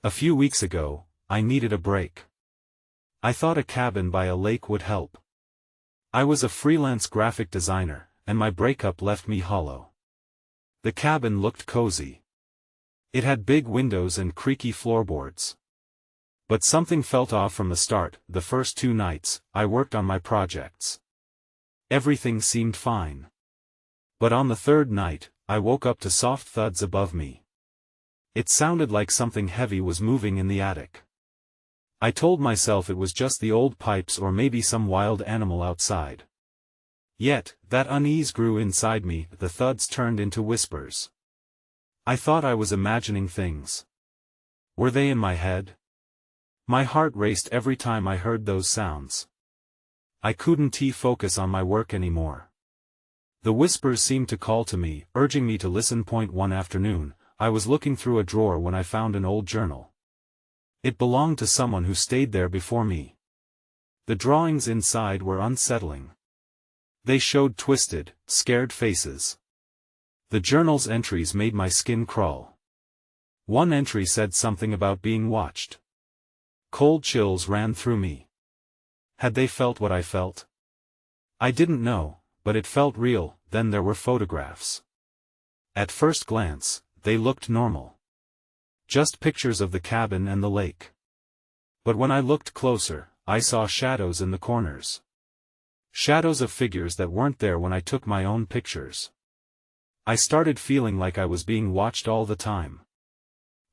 A few weeks ago, I needed a break. I thought a cabin by a lake would help. I was a freelance graphic designer, and my breakup left me hollow. The cabin looked cozy. It had big windows and creaky floorboards. But something felt off from the start. The first 2 nights, I worked on my projects. Everything seemed fine. But on the 3rd night, I woke up to soft thuds above me. It sounded like something heavy was moving in the attic. I told myself it was just the old pipes or maybe some wild animal outside. Yet, that unease grew inside me. The thuds turned into whispers. I thought I was imagining things. Were they in my head? My heart raced every time I heard those sounds. I couldn't focus on my work anymore. The whispers seemed to call to me, urging me to listen. One afternoon, I was looking through a drawer when I found an old journal. It belonged to someone who stayed there before me. The drawings inside were unsettling. They showed twisted, scared faces. The journal's entries made my skin crawl. One entry said something about being watched. Cold chills ran through me. Had they felt what I felt? I didn't know, but it felt real. Then there were photographs. At first glance, they looked normal. Just pictures of the cabin and the lake. But when I looked closer, I saw shadows in the corners. Shadows of figures that weren't there when I took my own pictures. I started feeling like I was being watched all the time.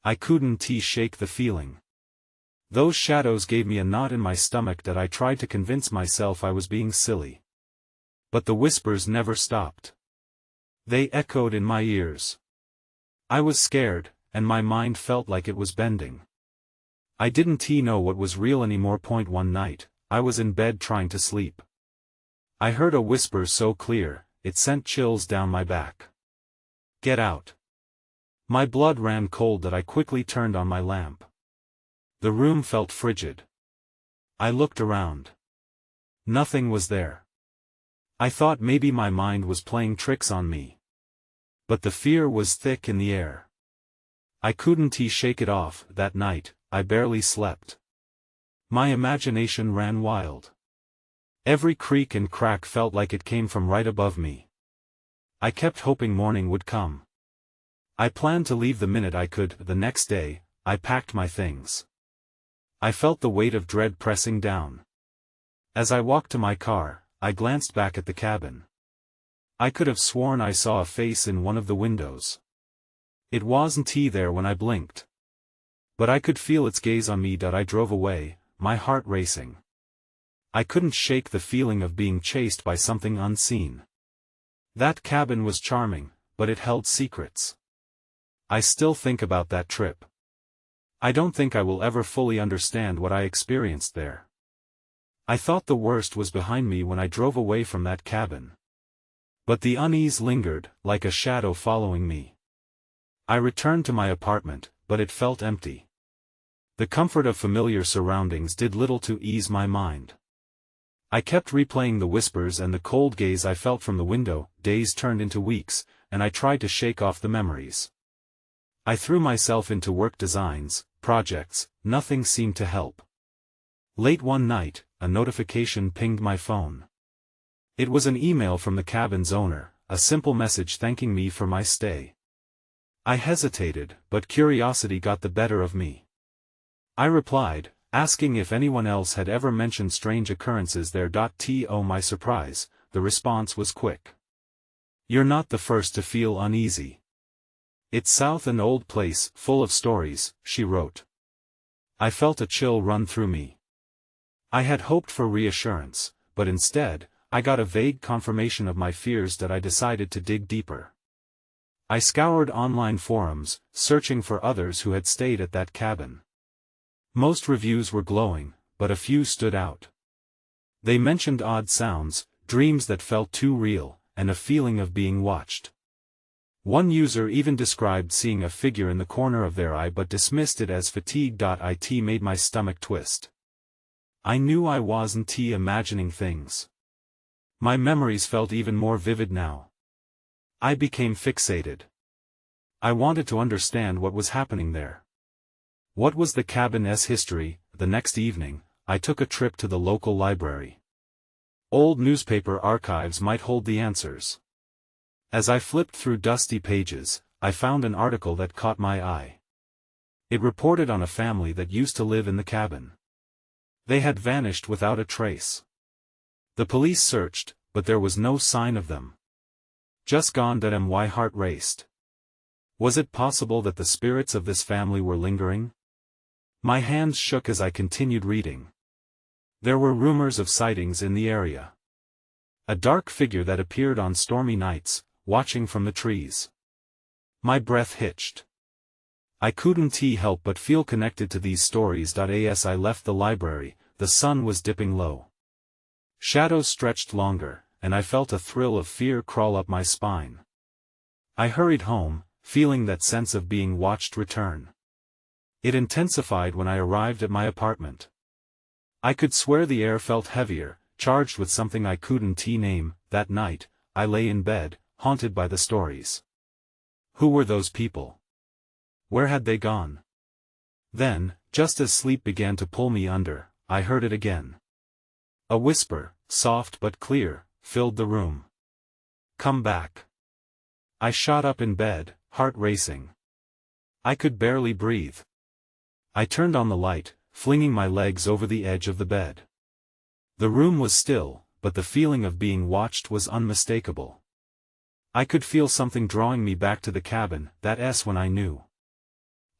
I couldn't shake the feeling. Those shadows gave me a knot in my stomach that I tried to convince myself I was being silly. But the whispers never stopped. They echoed in my ears. I was scared, and my mind felt like it was bending. I didn't know what was real anymore. One night, I was in bed trying to sleep. I heard a whisper so clear, it sent chills down my back. "Get out." My blood ran cold that I quickly turned on my lamp. The room felt frigid. I looked around. Nothing was there. I thought maybe my mind was playing tricks on me. But the fear was thick in the air. I couldn't shake it off. That night, I barely slept. My imagination ran wild. Every creak and crack felt like it came from right above me. I kept hoping morning would come. I planned to leave the minute I could. The next day, I packed my things. I felt the weight of dread pressing down. As I walked to my car, I glanced back at the cabin. I could have sworn I saw a face in one of the windows. It wasn't there when I blinked. But I could feel its gaze on me. I drove away, my heart racing. I couldn't shake the feeling of being chased by something unseen. That cabin was charming, but it held secrets. I still think about that trip. I don't think I will ever fully understand what I experienced there. I thought the worst was behind me when I drove away from that cabin. But the unease lingered, like a shadow following me. I returned to my apartment, but it felt empty. The comfort of familiar surroundings did little to ease my mind. I kept replaying the whispers and the cold gaze I felt from the window. Days turned into weeks, and I tried to shake off the memories. I threw myself into work designs, projects. Nothing seemed to help. Late one night, a notification pinged my phone. It was an email from the cabin's owner, a simple message thanking me for my stay. I hesitated, but curiosity got the better of me. I replied, asking if anyone else had ever mentioned strange occurrences there. To my surprise, the response was quick. "You're not the first to feel uneasy. It's South an old place, full of stories," she wrote. I felt a chill run through me. I had hoped for reassurance, but instead, I got a vague confirmation of my fears. I decided to dig deeper. I scoured online forums, searching for others who had stayed at that cabin. Most reviews were glowing, but a few stood out. They mentioned odd sounds, dreams that felt too real, and a feeling of being watched. One user even described seeing a figure in the corner of their eye but dismissed it as fatigue. It made my stomach twist. I knew I wasn't imagining things. My memories felt even more vivid now. I became fixated. I wanted to understand what was happening there. What was the cabin's history? The next evening, I took a trip to the local library. Old newspaper archives might hold the answers. As I flipped through dusty pages, I found an article that caught my eye. It reported on a family that used to live in the cabin. They had vanished without a trace. The police searched, but there was no sign of them. Just gone. My heart raced. Was it possible that the spirits of this family were lingering? My hands shook as I continued reading. There were rumors of sightings in the area. A dark figure that appeared on stormy nights, watching from the trees. My breath hitched. I couldn't help but feel connected to these stories. As I left the library, the sun was dipping low. Shadows stretched longer, and I felt a thrill of fear crawl up my spine. I hurried home, feeling that sense of being watched return. It intensified when I arrived at my apartment. I could swear the air felt heavier, charged with something I couldn't name. That night, I lay in bed, haunted by the stories. Who were those people? Where had they gone? Then, just as sleep began to pull me under, I heard it again. A whisper, soft but clear, filled the room. Come back. I shot up in bed, heart racing. I could barely breathe. I turned on the light, flinging my legs over the edge of the bed. The room was still, but the feeling of being watched was unmistakable. I could feel something drawing me back to the cabin. That's when I knew.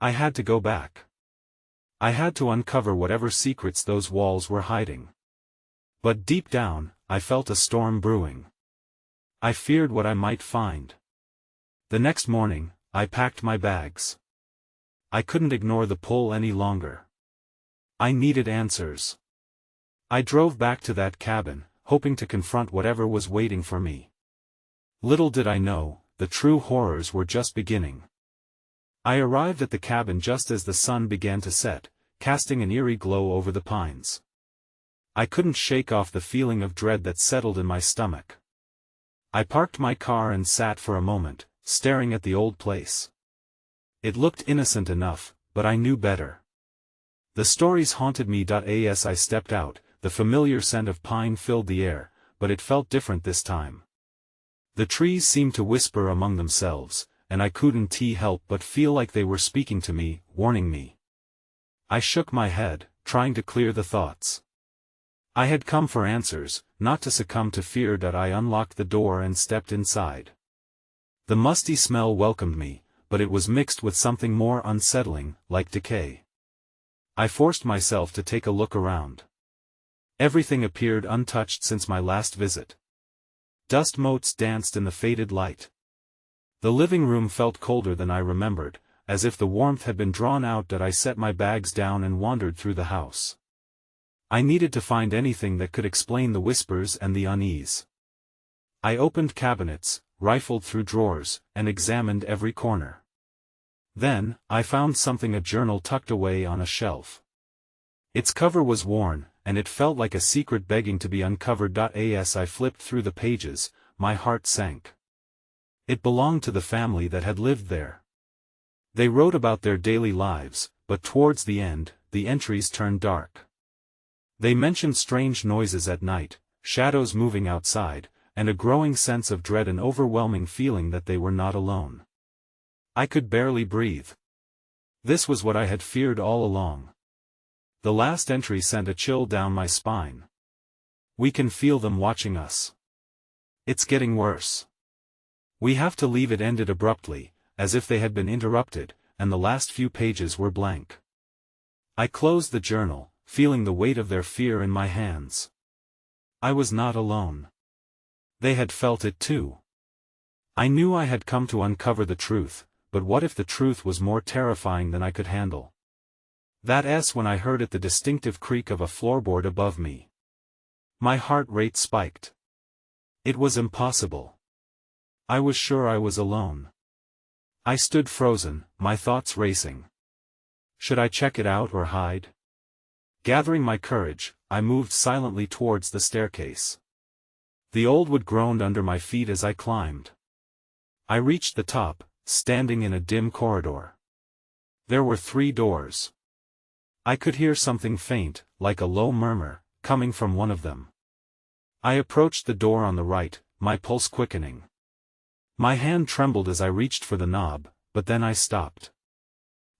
I had to go back. I had to uncover whatever secrets those walls were hiding. But deep down, I felt a storm brewing. I feared what I might find. The next morning, I packed my bags. I couldn't ignore the pull any longer. I needed answers. I drove back to that cabin, hoping to confront whatever was waiting for me. Little did I know, the true horrors were just beginning. I arrived at the cabin just as the sun began to set, casting an eerie glow over the pines. I couldn't shake off the feeling of dread that settled in my stomach. I parked my car and sat for a moment, staring at the old place. It looked innocent enough, but I knew better. The stories haunted me. As I stepped out, the familiar scent of pine filled the air, but it felt different this time. The trees seemed to whisper among themselves, and I couldn't help but feel like they were speaking to me, warning me. I shook my head, trying to clear the thoughts. I had come for answers, not to succumb to fear. I unlocked the door and stepped inside. The musty smell welcomed me, but it was mixed with something more unsettling, like decay. I forced myself to take a look around. Everything appeared untouched since my last visit. Dust motes danced in the faded light. The living room felt colder than I remembered, as if the warmth had been drawn out. I set my bags down and wandered through the house. I needed to find anything that could explain the whispers and the unease. I opened cabinets, rifled through drawers, and examined every corner. Then, I found something, a journal tucked away on a shelf. Its cover was worn, and it felt like a secret begging to be uncovered. As I flipped through the pages, my heart sank. It belonged to the family that had lived there. They wrote about their daily lives, but towards the end, the entries turned dark. They mentioned strange noises at night, shadows moving outside, and a growing sense of dread, an overwhelming feeling that they were not alone. I could barely breathe. This was what I had feared all along. The last entry sent a chill down my spine. We can feel them watching us. It's getting worse. We have to leave. It ended abruptly, as if they had been interrupted, and the last few pages were blank. I closed the journal, feeling the weight of their fear in my hands. I was not alone. They had felt it too. I knew I had come to uncover the truth, but what if the truth was more terrifying than I could handle? That's when I heard the distinctive creak of a floorboard above me. My heart rate spiked. It was impossible. I was sure I was alone. I stood frozen, my thoughts racing. Should I check it out or hide? Gathering my courage, I moved silently towards the staircase. The old wood groaned under my feet as I climbed. I reached the top, standing in a dim corridor. There were 3 doors. I could hear something faint, like a low murmur, coming from one of them. I approached the door on the right, my pulse quickening. My hand trembled as I reached for the knob, but then I stopped.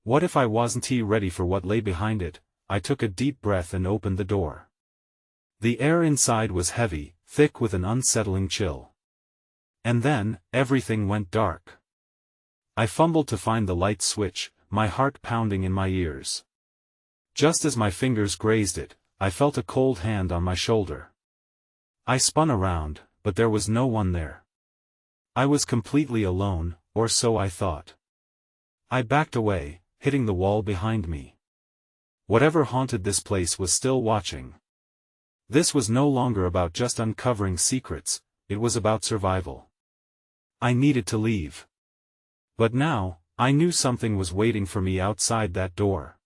What if I wasn't ready for what lay behind it? I took a deep breath and opened the door. The air inside was heavy, thick with an unsettling chill. And then, everything went dark. I fumbled to find the light switch, my heart pounding in my ears. Just as my fingers grazed it, I felt a cold hand on my shoulder. I spun around, but there was no one there. I was completely alone, or so I thought. I backed away, hitting the wall behind me. Whatever haunted this place was still watching. This was no longer about just uncovering secrets, it was about survival. I needed to leave. But now, I knew something was waiting for me outside that door.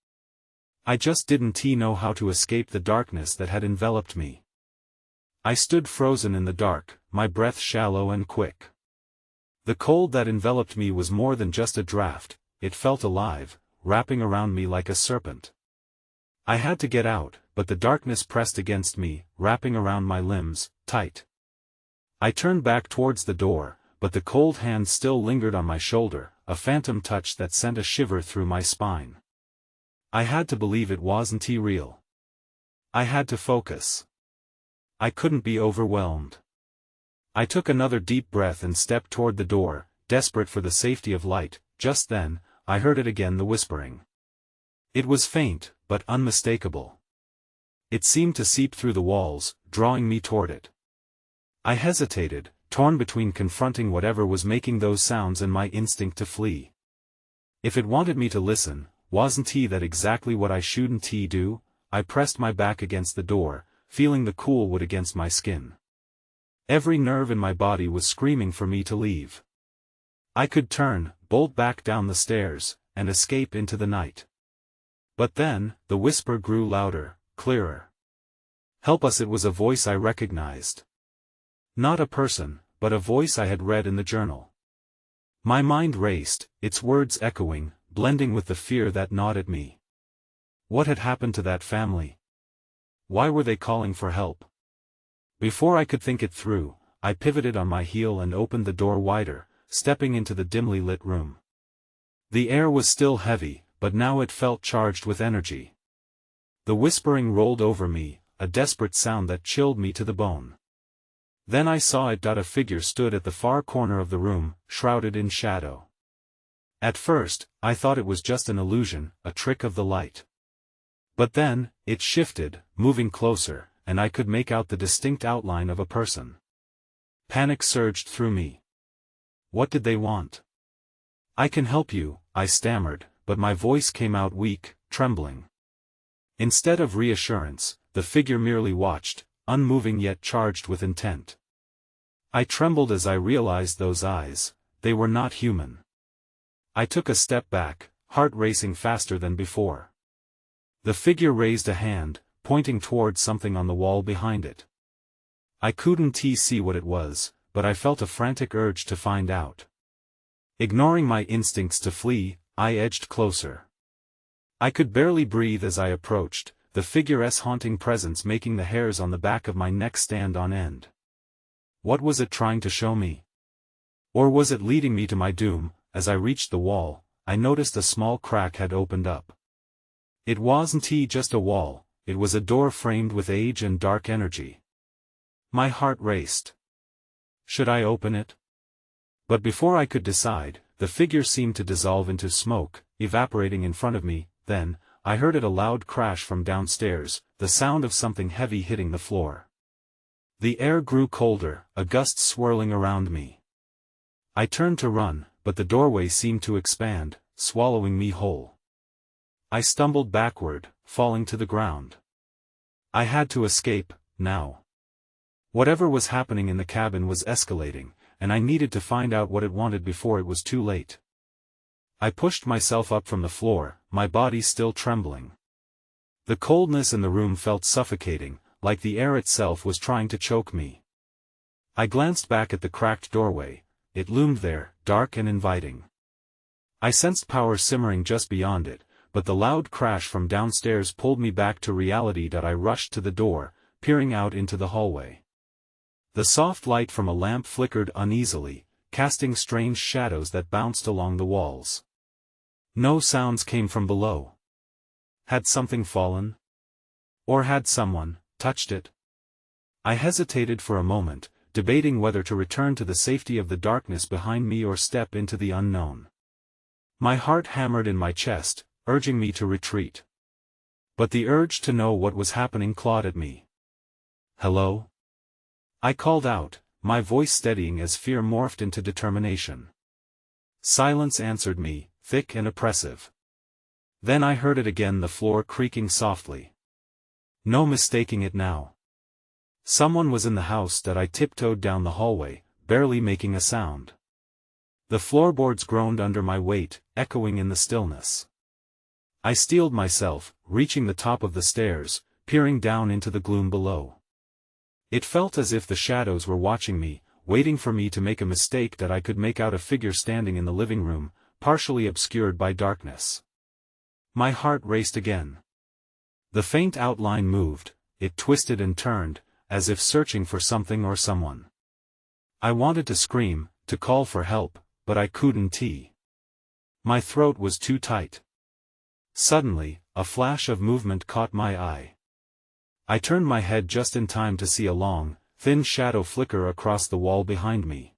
I just didn't know how to escape the darkness that had enveloped me. I stood frozen in the dark, my breath shallow and quick. The cold that enveloped me was more than just a draft, it felt alive, wrapping around me like a serpent. I had to get out, but the darkness pressed against me, wrapping around my limbs, tight. I turned back towards the door, but the cold hand still lingered on my shoulder, a phantom touch that sent a shiver through my spine. I had to believe it wasn't real. I had to focus. I couldn't be overwhelmed. I took another deep breath and stepped toward the door, desperate for the safety of light. Just then, I heard it again, the whispering. It was faint, but unmistakable. It seemed to seep through the walls, drawing me toward it. I hesitated, torn between confronting whatever was making those sounds and my instinct to flee. If it wanted me to listen, wasn't that exactly what I shouldn't do? I pressed my back against the door, feeling the cool wood against my skin. Every nerve in my body was screaming for me to leave. I could turn, bolt back down the stairs, and escape into the night. But then, the whisper grew louder, clearer. Help us! It was a voice I recognized. Not a person, but a voice I had read in the journal. My mind raced, its words echoing, blending with the fear that gnawed at me. What had happened to that family? Why were they calling for help? Before I could think it through, I pivoted on my heel and opened the door wider, stepping into the dimly lit room. The air was still heavy, but now it felt charged with energy. The whispering rolled over me, a desperate sound that chilled me to the bone. Then I saw it. A figure stood at the far corner of the room, shrouded in shadow. At first, I thought it was just an illusion, a trick of the light. But then, it shifted, moving closer, and I could make out the distinct outline of a person. Panic surged through me. What did they want? I can help you, I stammered, but my voice came out weak, trembling. Instead of reassurance, the figure merely watched, unmoving yet charged with intent. I trembled as I realized those eyes, they were not human. I took a step back, heart racing faster than before. The figure raised a hand, pointing towards something on the wall behind it. I couldn't see what it was, but I felt a frantic urge to find out. Ignoring my instincts to flee, I edged closer. I could barely breathe as I approached, the figure's haunting presence making the hairs on the back of my neck stand on end. What was it trying to show me? Or was it leading me to my doom? As I reached the wall, I noticed a small crack had opened up. It wasn't just a wall, it was a door framed with age and dark energy. My heart raced. Should I open it? But before I could decide, the figure seemed to dissolve into smoke, evaporating in front of me. Then, I heard a loud crash from downstairs, the sound of something heavy hitting the floor. The air grew colder, a gust swirling around me. I turned to run, but the doorway seemed to expand, swallowing me whole. I stumbled backward, falling to the ground. I had to escape, now. Whatever was happening in the cabin was escalating, and I needed to find out what it wanted before it was too late. I pushed myself up from the floor, my body still trembling. The coldness in the room felt suffocating, like the air itself was trying to choke me. I glanced back at the cracked doorway. It loomed there, dark and inviting. I sensed power simmering just beyond it, but the loud crash from downstairs pulled me back to reality. I rushed to the door, peering out into the hallway. The soft light from a lamp flickered uneasily, casting strange shadows that bounced along the walls. No sounds came from below. Had something fallen? Or had someone touched it? I hesitated for a moment, debating whether to return to the safety of the darkness behind me or step into the unknown. My heart hammered in my chest, urging me to retreat. But the urge to know what was happening clawed at me. "Hello?" I called out, my voice steadying as fear morphed into determination. Silence answered me, thick and oppressive. Then I heard it again, the floor creaking softly. No mistaking it now. Someone was in the house. I tiptoed down the hallway, barely making a sound. The floorboards groaned under my weight, echoing in the stillness. I steeled myself, reaching the top of the stairs, peering down into the gloom below. It felt as if the shadows were watching me, waiting for me to make a mistake. I could make out a figure standing in the living room, partially obscured by darkness. My heart raced again. The faint outline moved, it twisted and turned, as if searching for something or someone. I wanted to scream, to call for help, but I couldn't. My throat was too tight. Suddenly, a flash of movement caught my eye. I turned my head just in time to see a long, thin shadow flicker across the wall behind me.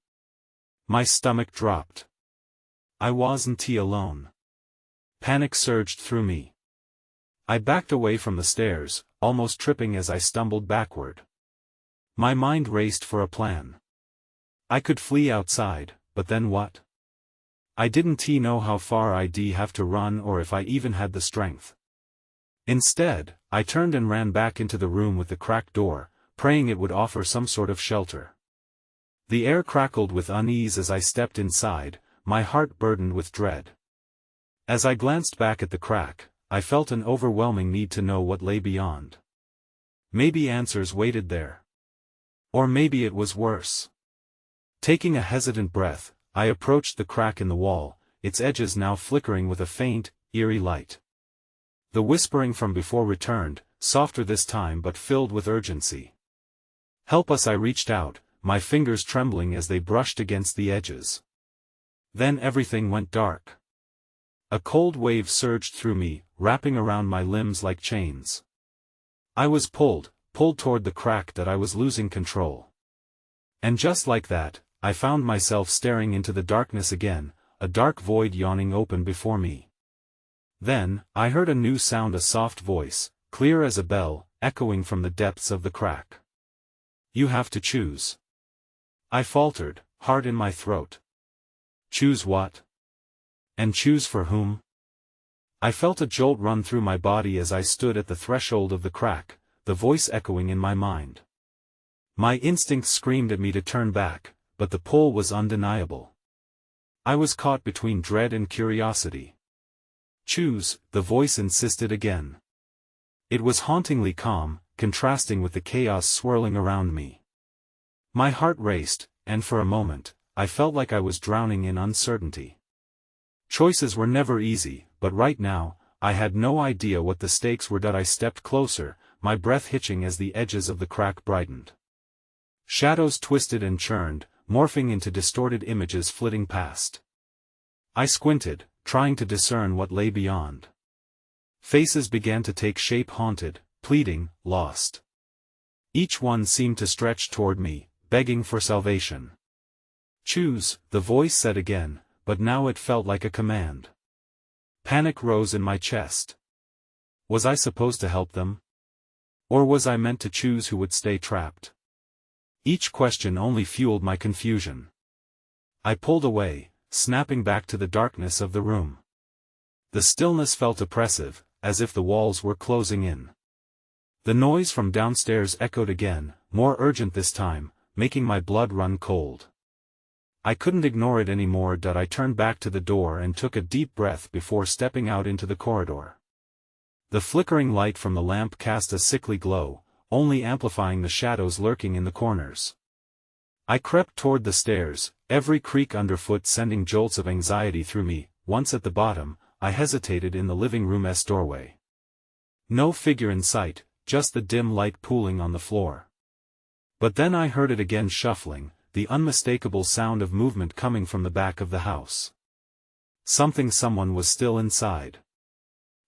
My stomach dropped. I wasn't alone. Panic surged through me. I backed away from the stairs, almost tripping as I stumbled backward. My mind raced for a plan. I could flee outside, but then what? I didn't know how far I'd have to run or if I even had the strength. Instead, I turned and ran back into the room with the cracked door, praying it would offer some sort of shelter. The air crackled with unease as I stepped inside, my heart burdened with dread. As I glanced back at the crack, I felt an overwhelming need to know what lay beyond. Maybe answers waited there. Or maybe it was worse. Taking a hesitant breath, I approached the crack in the wall, its edges now flickering with a faint, eerie light. The whispering from before returned, softer this time but filled with urgency. "Help us!" I reached out, my fingers trembling as they brushed against the edges. Then everything went dark. A cold wave surged through me, wrapping around my limbs like chains. I was pulled toward the crack. I was losing control. And just like that, I found myself staring into the darkness again, a dark void yawning open before me. Then, I heard a new sound, a soft voice, clear as a bell, echoing from the depths of the crack. "You have to choose." I faltered, heart in my throat. Choose what? And choose for whom? I felt a jolt run through my body as I stood at the threshold of the crack, the voice echoing in my mind. My instincts screamed at me to turn back, but the pull was undeniable. I was caught between dread and curiosity. "Choose," the voice insisted again. It was hauntingly calm, contrasting with the chaos swirling around me. My heart raced, and for a moment, I felt like I was drowning in uncertainty. Choices were never easy, but right now, I had no idea what the stakes were. I stepped closer, my breath hitching as the edges of the crack brightened. Shadows twisted and churned, morphing into distorted images flitting past. I squinted, trying to discern what lay beyond. Faces began to take shape, haunted, pleading, lost. Each one seemed to stretch toward me, begging for salvation. "Choose," the voice said again, but now it felt like a command. Panic rose in my chest. Was I supposed to help them? Or was I meant to choose who would stay trapped? Each question only fueled my confusion. I pulled away, snapping back to the darkness of the room. The stillness felt oppressive, as if the walls were closing in. The noise from downstairs echoed again, more urgent this time, making my blood run cold. I couldn't ignore it anymore. I turned back to the door and took a deep breath before stepping out into the corridor. The flickering light from the lamp cast a sickly glow, only amplifying the shadows lurking in the corners. I crept toward the stairs, every creak underfoot sending jolts of anxiety through me. Once at the bottom, I hesitated in the living room's doorway. No figure in sight, just the dim light pooling on the floor. But then I heard it again shuffling, the unmistakable sound of movement coming from the back of the house. Someone was still inside.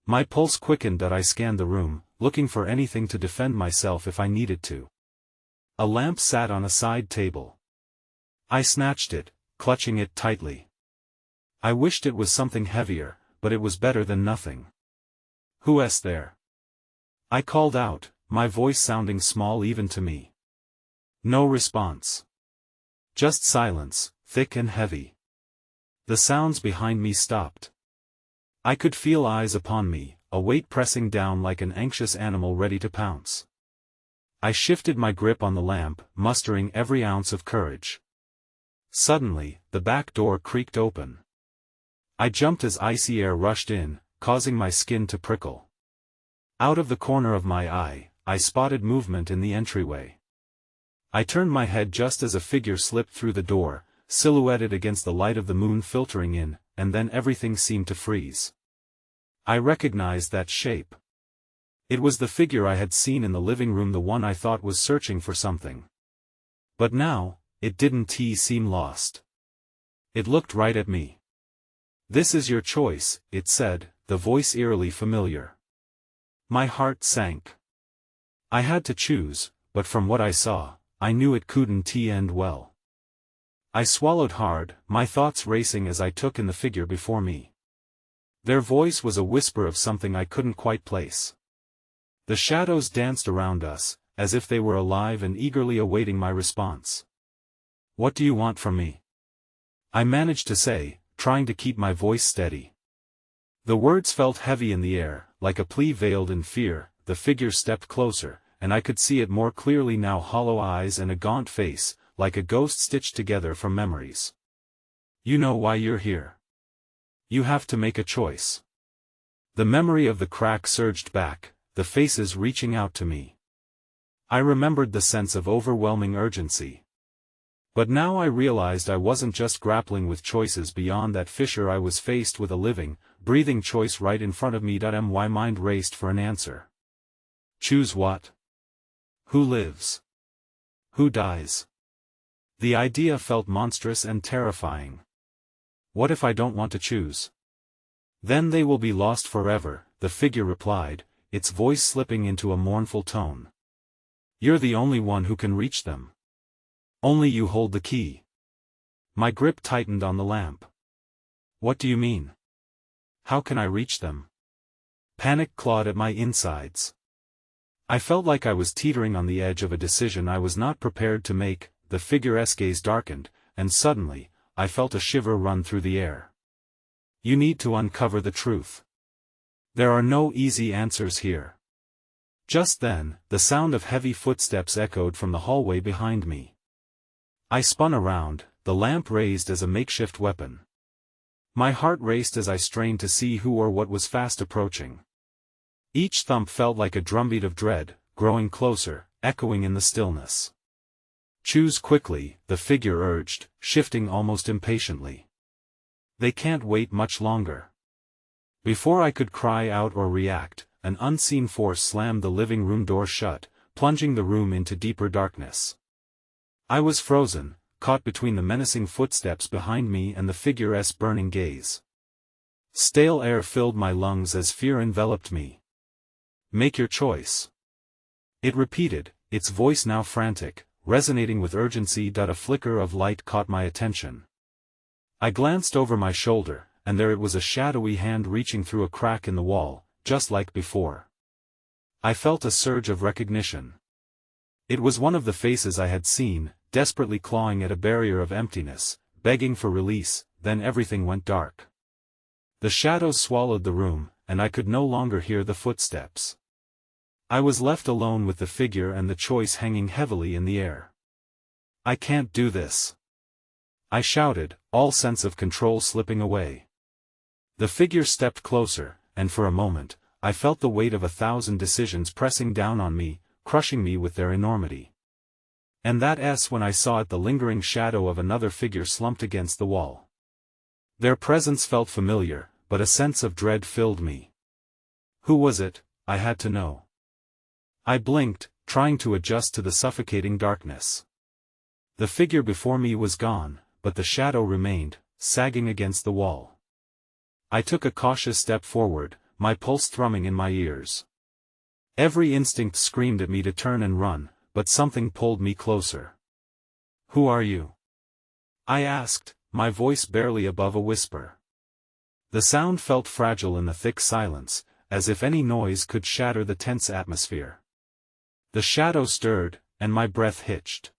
My pulse quickened that I scanned the room, looking for anything to defend myself if I needed to. A lamp sat on a side table. I snatched it, clutching it tightly. I wished it was something heavier, but it was better than nothing. "Who's there?" I called out, my voice sounding small even to me. No response. Just silence, thick and heavy. The sounds behind me stopped. I could feel eyes upon me, a weight pressing down like an anxious animal ready to pounce. I shifted my grip on the lamp, mustering every ounce of courage. Suddenly, the back door creaked open. I jumped as icy air rushed in, causing my skin to prickle. Out of the corner of my eye, I spotted movement in the entryway. I turned my head just as a figure slipped through the door, silhouetted against the light of the moon filtering in, and then everything seemed to freeze. I recognized that shape. It was the figure I had seen in the living room, the one I thought was searching for something. But now, it didn't seem lost. It looked right at me. "This is your choice," it said, the voice eerily familiar. My heart sank. I had to choose, but from what I saw, I knew it couldn't end well. I swallowed hard, my thoughts racing as I took in the figure before me. Their voice was a whisper of something I couldn't quite place. The shadows danced around us, as if they were alive and eagerly awaiting my response. "What do you want from me?" I managed to say, trying to keep my voice steady. The words felt heavy in the air, like a plea veiled in fear. The figure stepped closer, and I could see it more clearly now, hollow eyes and a gaunt face, like a ghost stitched together from memories. "You know why you're here. You have to make a choice." The memory of the crack surged back, the faces reaching out to me. I remembered the sense of overwhelming urgency. But now I realized I wasn't just grappling with choices beyond that fissure. I was faced with a living, breathing choice right in front of me. My mind raced for an answer. Choose what? Who lives? Who dies? The idea felt monstrous and terrifying. What if I don't want to choose? Then they will be lost forever, the figure replied, its voice slipping into a mournful tone. You're the only one who can reach them. Only you hold the key. My grip tightened on the lamp. What do you mean? How can I reach them? Panic clawed at my insides. I felt like I was teetering on the edge of a decision I was not prepared to make. The figure's gaze darkened, and suddenly, I felt a shiver run through the air. You need to uncover the truth. There are no easy answers here. Just then, the sound of heavy footsteps echoed from the hallway behind me. I spun around, the lamp raised as a makeshift weapon. My heart raced as I strained to see who or what was fast approaching. Each thump felt like a drumbeat of dread, growing closer, echoing in the stillness. Choose quickly, the figure urged, shifting almost impatiently. They can't wait much longer. Before I could cry out or react, an unseen force slammed the living room door shut, plunging the room into deeper darkness. I was frozen, caught between the menacing footsteps behind me and the figure's burning gaze. Stale air filled my lungs as fear enveloped me. Make your choice. It repeated, its voice now frantic, resonating with urgency. A flicker of light caught my attention. I glanced over my shoulder, and there it was, a shadowy hand reaching through a crack in the wall, just like before. I felt a surge of recognition. It was one of the faces I had seen, desperately clawing at a barrier of emptiness, begging for release. Then everything went dark. The shadows swallowed the room, and I could no longer hear the footsteps. I was left alone with the figure and the choice hanging heavily in the air. I can't do this, I shouted, all sense of control slipping away. The figure stepped closer, and for a moment, I felt the weight of 1,000 decisions pressing down on me, crushing me with their enormity. And that's when I saw it, the lingering shadow of another figure slumped against the wall. Their presence felt familiar, but a sense of dread filled me. Who was it? I had to know. I blinked, trying to adjust to the suffocating darkness. The figure before me was gone, but the shadow remained, sagging against the wall. I took a cautious step forward, my pulse thrumming in my ears. Every instinct screamed at me to turn and run, but something pulled me closer. "Who are you?" I asked, my voice barely above a whisper. The sound felt fragile in the thick silence, as if any noise could shatter the tense atmosphere. The shadow stirred, and my breath hitched.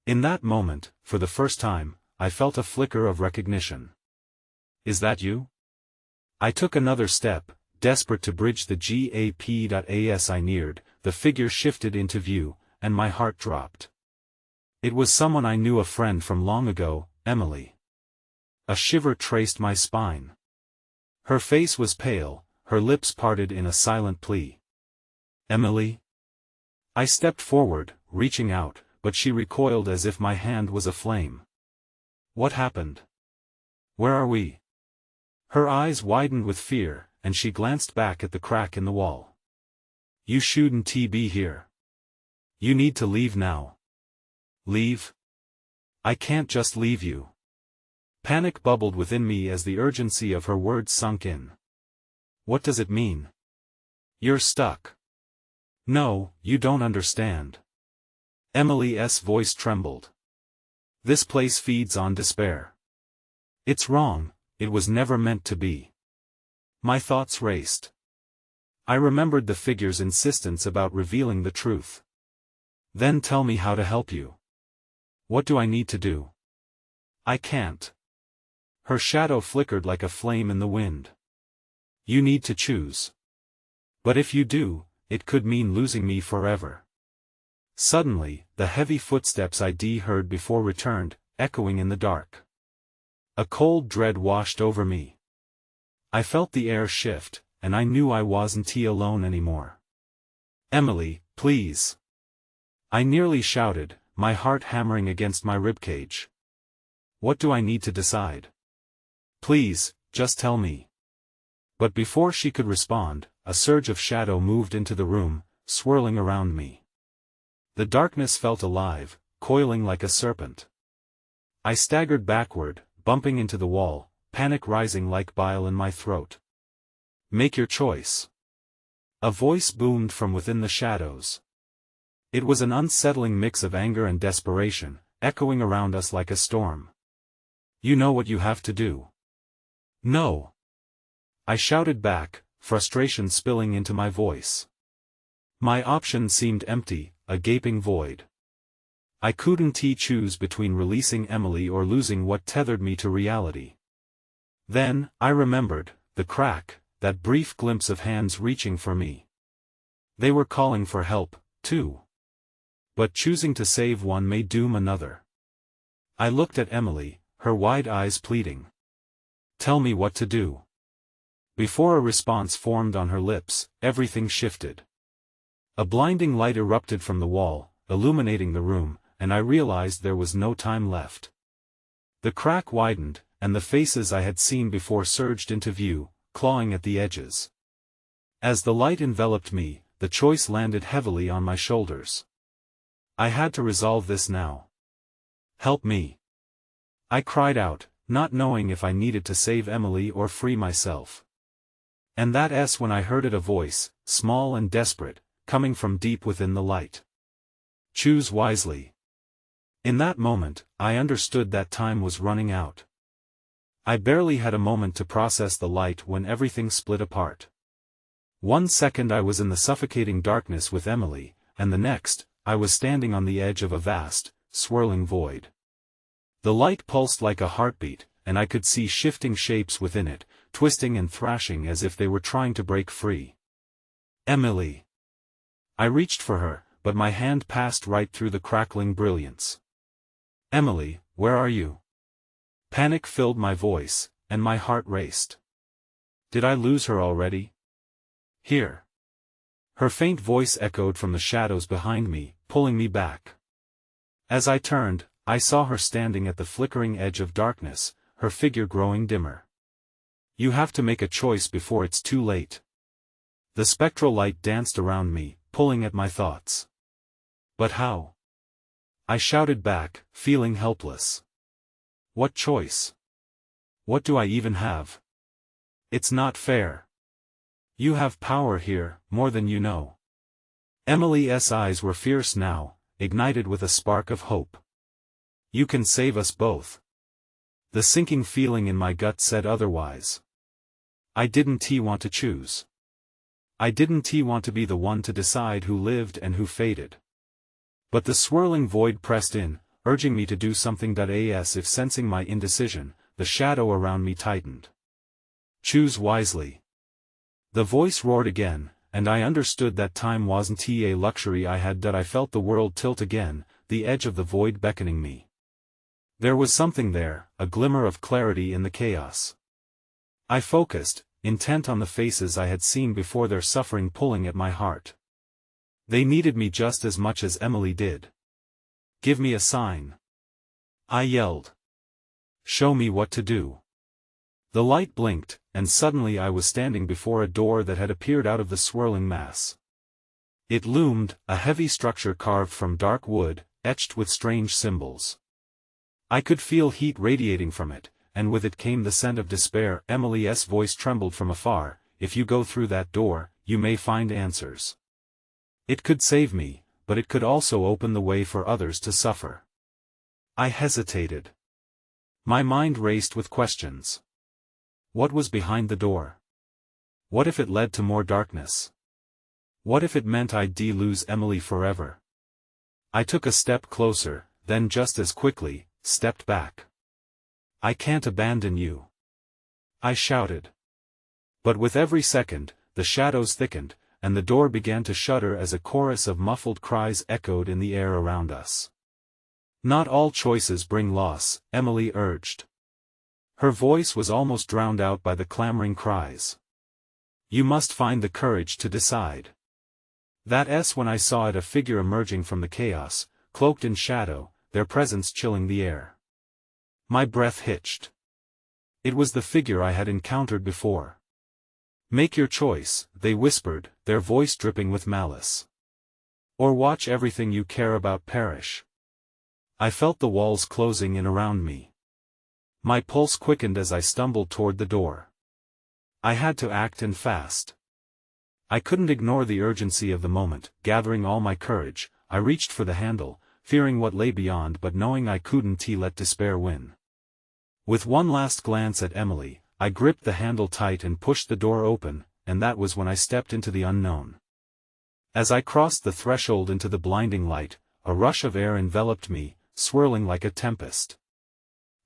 In that moment, for the first time, I felt a flicker of recognition. "Is that you?" I took another step, desperate to bridge the gap. As I neared, the figure shifted into view, and my heart dropped. It was someone I knew, a friend from long ago, Emily. A shiver traced my spine. Her face was pale, her lips parted in a silent plea. "Emily?" I stepped forward, reaching out, but she recoiled as if my hand was aflame. "What happened? Where are we?" Her eyes widened with fear, and she glanced back at the crack in the wall. "You shouldn't be here. You need to leave now." "Leave? I can't just leave you." Panic bubbled within me as the urgency of her words sunk in. "What does it mean?" "You're stuck." "No, you don't understand." Emily's voice trembled. "This place feeds on despair. It's wrong, it was never meant to be." My thoughts raced. I remembered the figure's insistence about revealing the truth. "Then tell me how to help you. What do I need to do?" "I can't." Her shadow flickered like a flame in the wind. "You need to choose. But if you do, it could mean losing me forever." Suddenly, the heavy footsteps I'd heard before returned, echoing in the dark. A cold dread washed over me. I felt the air shift, and I knew I wasn't alone anymore. "Emily, please!" I nearly shouted, my heart hammering against my ribcage. "What do I need to decide? Please, just tell me." But before she could respond, a surge of shadow moved into the room, swirling around me. The darkness felt alive, coiling like a serpent. I staggered backward, bumping into the wall, panic rising like bile in my throat. "Make your choice." A voice boomed from within the shadows. It was an unsettling mix of anger and desperation, echoing around us like a storm. "You know what you have to do." "No." I shouted back, frustration spilling into my voice. My option seemed empty, a gaping void. I couldn't choose between releasing Emily or losing what tethered me to reality. Then, I remembered, the crack, that brief glimpse of hands reaching for me. They were calling for help, too. But choosing to save one may doom another. I looked at Emily, her wide eyes pleading. "Tell me what to do." Before a response formed on her lips, everything shifted. A blinding light erupted from the wall, illuminating the room, and I realized there was no time left. The crack widened, and the faces I had seen before surged into view, clawing at the edges. As the light enveloped me, the choice landed heavily on my shoulders. I had to resolve this now. "Help me!" I cried out, not knowing if I needed to save Emily or free myself. And that's when I heard a voice, small and desperate, coming from deep within the light. "Choose wisely." In that moment, I understood that time was running out. I barely had a moment to process the light when everything split apart. 1 second I was in the suffocating darkness with Emily, and the next, I was standing on the edge of a vast, swirling void. The light pulsed like a heartbeat, and I could see shifting shapes within it, twisting and thrashing as if they were trying to break free. "Emily!" I reached for her, but my hand passed right through the crackling brilliance. "Emily, where are you?" Panic filled my voice, and my heart raced. Did I lose her already? "Here." Her faint voice echoed from the shadows behind me, pulling me back. As I turned, I saw her standing at the flickering edge of darkness, her figure growing dimmer. You have to make a choice before it's too late. The spectral light danced around me, pulling at my thoughts. But how? I shouted back, feeling helpless. What choice? What do I even have? It's not fair. You have power here, more than you know. Emily's eyes were fierce now, ignited with a spark of hope. You can save us both. The sinking feeling in my gut said otherwise. I didn't want to choose. I didn't want to be the one to decide who lived and who faded. But the swirling void pressed in, urging me to do something. As if sensing my indecision, the shadow around me tightened. Choose wisely. The voice roared again, and I understood that time wasn't a luxury I had. I felt the world tilt again, the edge of the void beckoning me. There was something there, a glimmer of clarity in the chaos. I focused, intent on the faces I had seen before, their suffering pulling at my heart. They needed me just as much as Emily did. Give me a sign. I yelled. Show me what to do. The light blinked, and suddenly I was standing before a door that had appeared out of the swirling mass. It loomed, a heavy structure carved from dark wood, etched with strange symbols. I could feel heat radiating from it, and with it came the scent of despair. Emily's voice trembled from afar. If you go through that door, you may find answers. It could save me, but it could also open the way for others to suffer. I hesitated. My mind raced with questions. What was behind the door? What if it led to more darkness? What if it meant I'd lose Emily forever? I took a step closer, then just as quickly, stepped back. I can't abandon you. I shouted. But with every second, the shadows thickened, and the door began to shudder as a chorus of muffled cries echoed in the air around us. Not all choices bring loss, Emily urged. Her voice was almost drowned out by the clamoring cries. You must find the courage to decide. That's when I saw it, a figure emerging from the chaos, cloaked in shadow, their presence chilling the air. My breath hitched. It was the figure I had encountered before. Make your choice, they whispered, their voice dripping with malice. Or watch everything you care about perish. I felt the walls closing in around me. My pulse quickened as I stumbled toward the door. I had to act, and fast. I couldn't ignore the urgency of the moment. Gathering all my courage, I reached for the handle, fearing what lay beyond but knowing I couldn't let despair win. With one last glance at Emily, I gripped the handle tight and pushed the door open, and that was when I stepped into the unknown. As I crossed the threshold into the blinding light, a rush of air enveloped me, swirling like a tempest.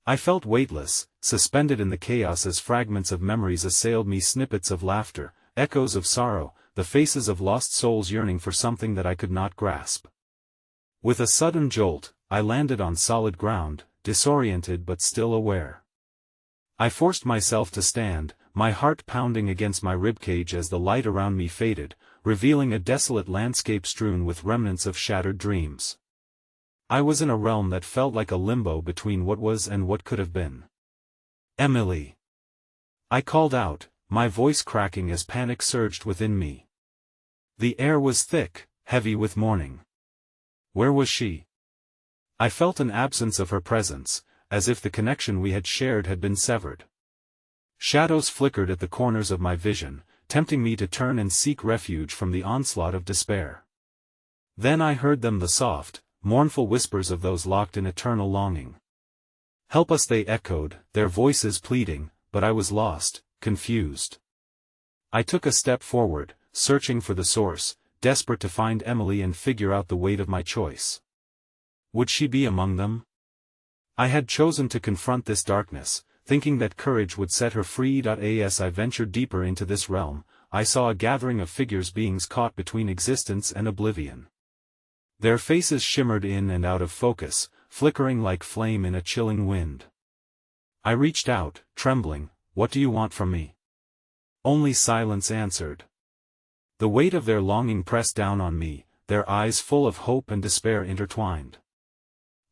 I felt weightless, suspended in the chaos as fragments of memories assailed me, snippets of laughter, echoes of sorrow, the faces of lost souls yearning for something that I could not grasp. With a sudden jolt, I landed on solid ground, disoriented but still aware. I forced myself to stand, my heart pounding against my ribcage as the light around me faded, revealing a desolate landscape strewn with remnants of shattered dreams. I was in a realm that felt like a limbo between what was and what could have been. Emily! I called out, my voice cracking as panic surged within me. The air was thick, heavy with mourning. Where was she? I felt an absence of her presence, as if the connection we had shared had been severed. Shadows flickered at the corners of my vision, tempting me to turn and seek refuge from the onslaught of despair. Then I heard them, the soft, mournful whispers of those locked in eternal longing. Help us, they echoed, their voices pleading, but I was lost, confused. I took a step forward, searching for the source, desperate to find Emily and figure out the weight of my choice. Would she be among them? I had chosen to confront this darkness, thinking that courage would set her free. As I ventured deeper into this realm, I saw a gathering of figures, beings caught between existence and oblivion. Their faces shimmered in and out of focus, flickering like flame in a chilling wind. I reached out, trembling. What do you want from me? Only silence answered. The weight of their longing pressed down on me, their eyes full of hope and despair intertwined.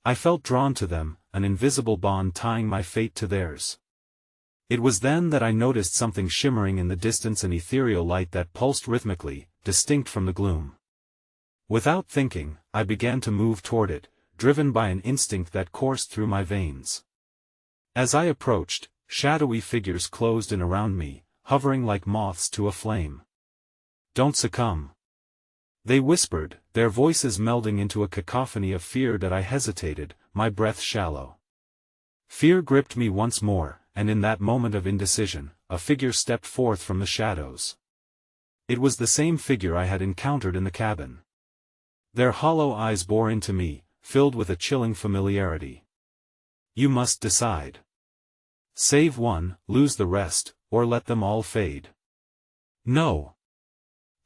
I felt drawn to them, an invisible bond tying my fate to theirs. It was then that I noticed something shimmering in the distance, an ethereal light that pulsed rhythmically, distinct from the gloom. Without thinking, I began to move toward it, driven by an instinct that coursed through my veins. As I approached, shadowy figures closed in around me, hovering like moths to a flame. "Don't succumb," they whispered, their voices melding into a cacophony of fear that I hesitated, my breath shallow. Fear gripped me once more, and in that moment of indecision, a figure stepped forth from the shadows. It was the same figure I had encountered in the cabin. Their hollow eyes bore into me, filled with a chilling familiarity. "You must decide. Save one, lose the rest, or let them all fade." "No!"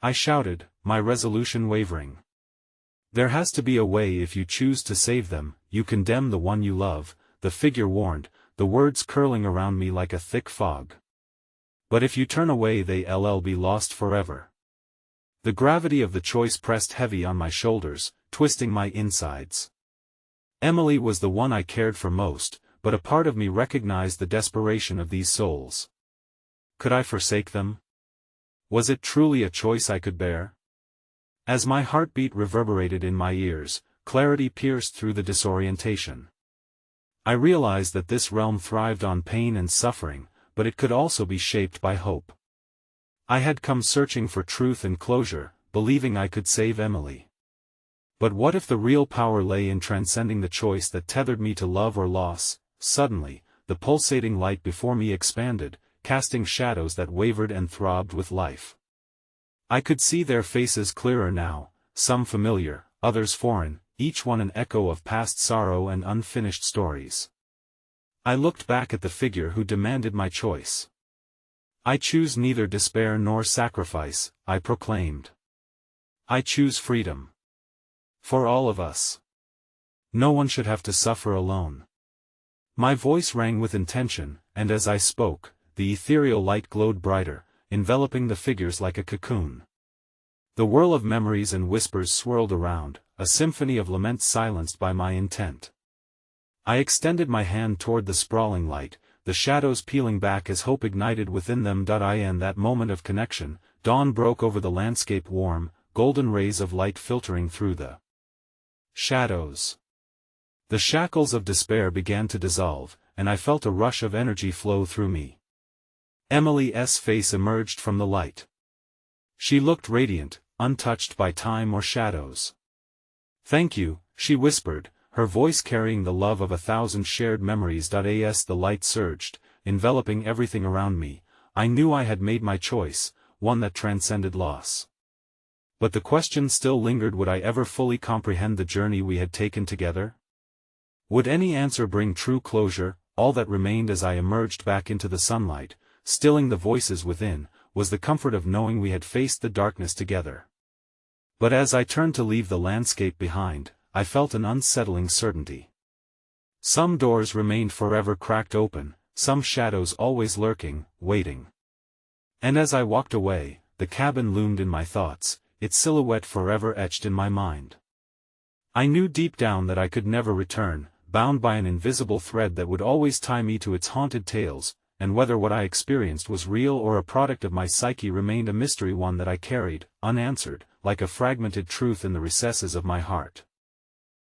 I shouted, my resolution wavering. "There has to be a way. If you choose to save them, you condemn the one you love," the figure warned, the words curling around me like a thick fog. "But if you turn away, they'll be lost forever." The gravity of the choice pressed heavy on my shoulders, twisting my insides. Emily was the one I cared for most, but a part of me recognized the desperation of these souls. Could I forsake them? Was it truly a choice I could bear? As my heartbeat reverberated in my ears, clarity pierced through the disorientation. I realized that this realm thrived on pain and suffering, but it could also be shaped by hope. I had come searching for truth and closure, believing I could save Emily. But what if the real power lay in transcending the choice that tethered me to love or loss? Suddenly, the pulsating light before me expanded, casting shadows that wavered and throbbed with life. I could see their faces clearer now, some familiar, others foreign, each one an echo of past sorrow and unfinished stories. I looked back at the figure who demanded my choice. "I choose neither despair nor sacrifice," I proclaimed. "I choose freedom. For all of us. No one should have to suffer alone." My voice rang with intention, and as I spoke, the ethereal light glowed brighter, enveloping the figures like a cocoon. The whirl of memories and whispers swirled around, a symphony of lament silenced by my intent. I extended my hand toward the sprawling light, the shadows peeling back as hope ignited within them. In that moment of connection, dawn broke over the landscape, warm, golden rays of light filtering through the shadows. The shackles of despair began to dissolve, and I felt a rush of energy flow through me. Emily's face emerged from the light. She looked radiant, untouched by time or shadows. "Thank you," she whispered, her voice carrying the love of 1,000 shared memories. As the light surged, enveloping everything around me, I knew I had made my choice, one that transcended loss. But the question still lingered: would I ever fully comprehend the journey we had taken together? Would any answer bring true closure? All that remained as I emerged back into the sunlight, stilling the voices within, was the comfort of knowing we had faced the darkness together. But as I turned to leave the landscape behind, I felt an unsettling certainty. Some doors remained forever cracked open, some shadows always lurking, waiting. And as I walked away, the cabin loomed in my thoughts, its silhouette forever etched in my mind. I knew deep down that I could never return, bound by an invisible thread that would always tie me to its haunted tales, and whether what I experienced was real or a product of my psyche remained a mystery, one that I carried, unanswered, like a fragmented truth in the recesses of my heart.